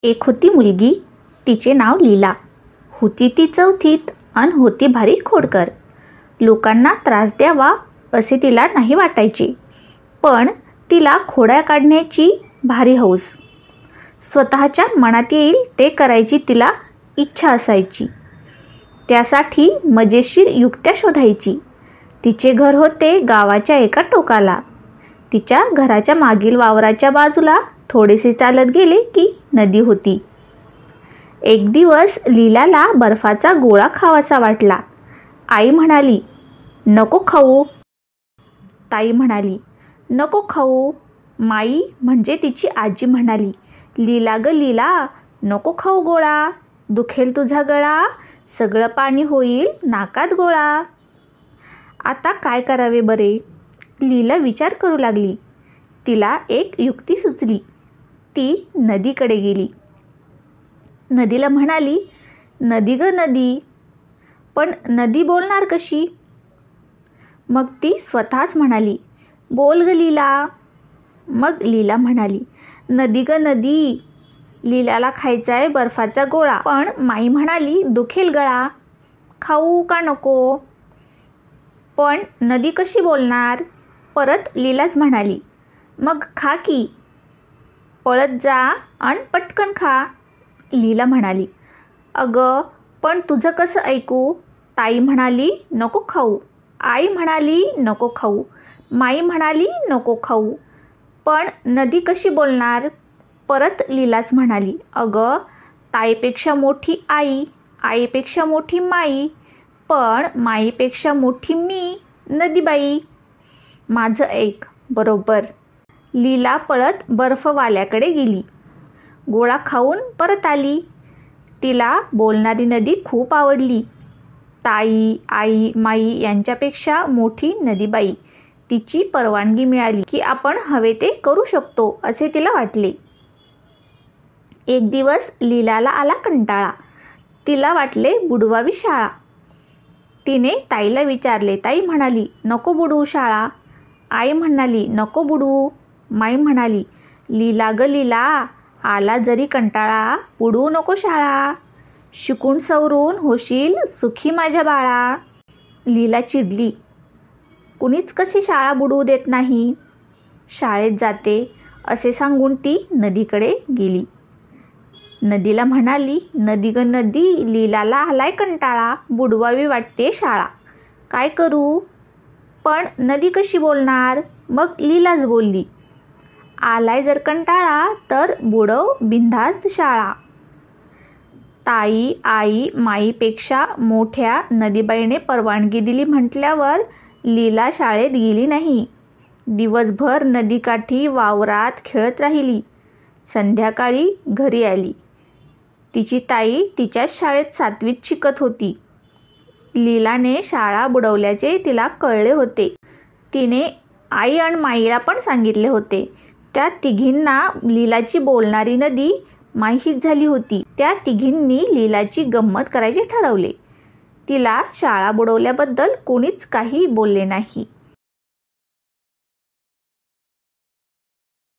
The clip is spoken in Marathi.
एक होती मुलगी, तिचे नाव लीला. होती ती चौथीत अन होती भारी खोडकर. लोकांना त्रास द्यावा असे तिला नाही वाटायचे, पण तिला खोड्या काढण्याची भारी हौस. स्वतःच्या मनात येईल ते करायची तिला इच्छा असायची. त्यासाठी मजेशीर युक्त्या शोधायची. तिचे घर होते गावाच्या एका टोकाला. तिच्या घराच्या मागील वावराच्या बाजूला थोडेसे चालत गेले की नदी होती. एक दिवस लीलाला बर्फाचा गोळा खावासा वाटला. आई म्हणाली, नको खाऊ. ताई म्हणाली, नको खाऊ. माई म्हणजे तिची आजी म्हणाली, लीला ग लीला, नको खाऊ गोळा, दुखेल तुझा गळा, सगळं पाणी होईल नाकात गोळा. आता काय करावे बरे? लीला विचार करू लागली. तिला एक युक्ती सुचली. ती नदीकडे गेली. नदीला म्हणाली, नदी ग नदी. पण नदी बोलणार कशी? मग ती स्वतःच म्हणाली, बोल ग लीला. मग लीला म्हणाली, नदी ग नदी, लीलाला खायचा आहे बर्फाचा गोळा, पण माई म्हणाली दुखेल गळा, खाऊ का नको? पण नदी कशी बोलणार? परत लीलाच म्हणाली, मग खा की, पळत जा आणि पटकन खा. लीला म्हणाली, अगं पण तुझं कसं ऐकू? ताई म्हणाली नको खाऊ, आई म्हणाली नको खाऊ, माई म्हणाली नको खाऊ, पण नदी कशी बोलणार? परत लीलाच म्हणाली, अगं ताईपेक्षा मोठी आई, आईपेक्षा मोठी माई, पण माईपेक्षा मोठी मी नदीबाई. माझं ऐक बरोबर. लीला पळत बर्फवाल्याकडे गेली. गोळा खाऊन परत आली. तिला बोलणारी नदी खूप आवडली. ताई, आई, माई यांच्यापेक्षा मोठी नदीबाई. तिची परवानगी मिळाली की आपण हवे ते करू शकतो असे तिला वाटले. एक दिवस लीलाला आला कंटाळा. तिला वाटले बुडवावी शाळा. तिने ताईला विचारले. ताई म्हणाली, नको बुडवू शाळा. आई म्हणाली, नको बुडवू. माई म्हणाली, लीला ग लीला, आला जरी कंटाळा, बुडवू नको शाळा, शिकून सवरून होशील सुखी माझ्या बाळा. लीला चिडली. कुणीच कशी शाळा बुडवू देत नाही. शाळेत जाते असे सांगून ती नदीकडे गेली. नदीला म्हणाली, नदी ग नदी, लीलाला आलाय कंटाळा, बुडवावी वाटते शाळा, काय करू? पण नदी कशी बोलणार? मग लीलाच बोलली, आलाय जर कंटाळा तर बुडव बिनधास्त शाळा. ताई, आई, माईपेक्षा मोठ्या नदीबाईने परवानगी दिली म्हटल्यावर लीला शाळेत गेली नाही. दिवसभर नदीकाठी वावरात खेळत राहिली. संध्याकाळी घरी आली. तिची ताई तिच्याच शाळेत 7वीत शिकत होती. लीलाने शाळा बुडवल्याचे तिला कळले होते. तिने आई आणि माईला पण सांगितले होते. त्या तिघींना लीलाची बोलणारी नदी माहीत झाली होती. त्या तिघींनी लीलाची गंमत करायचे ठरवले. तिला शाळा बुडवल्याबद्दल कोणीच काही बोलले नाही.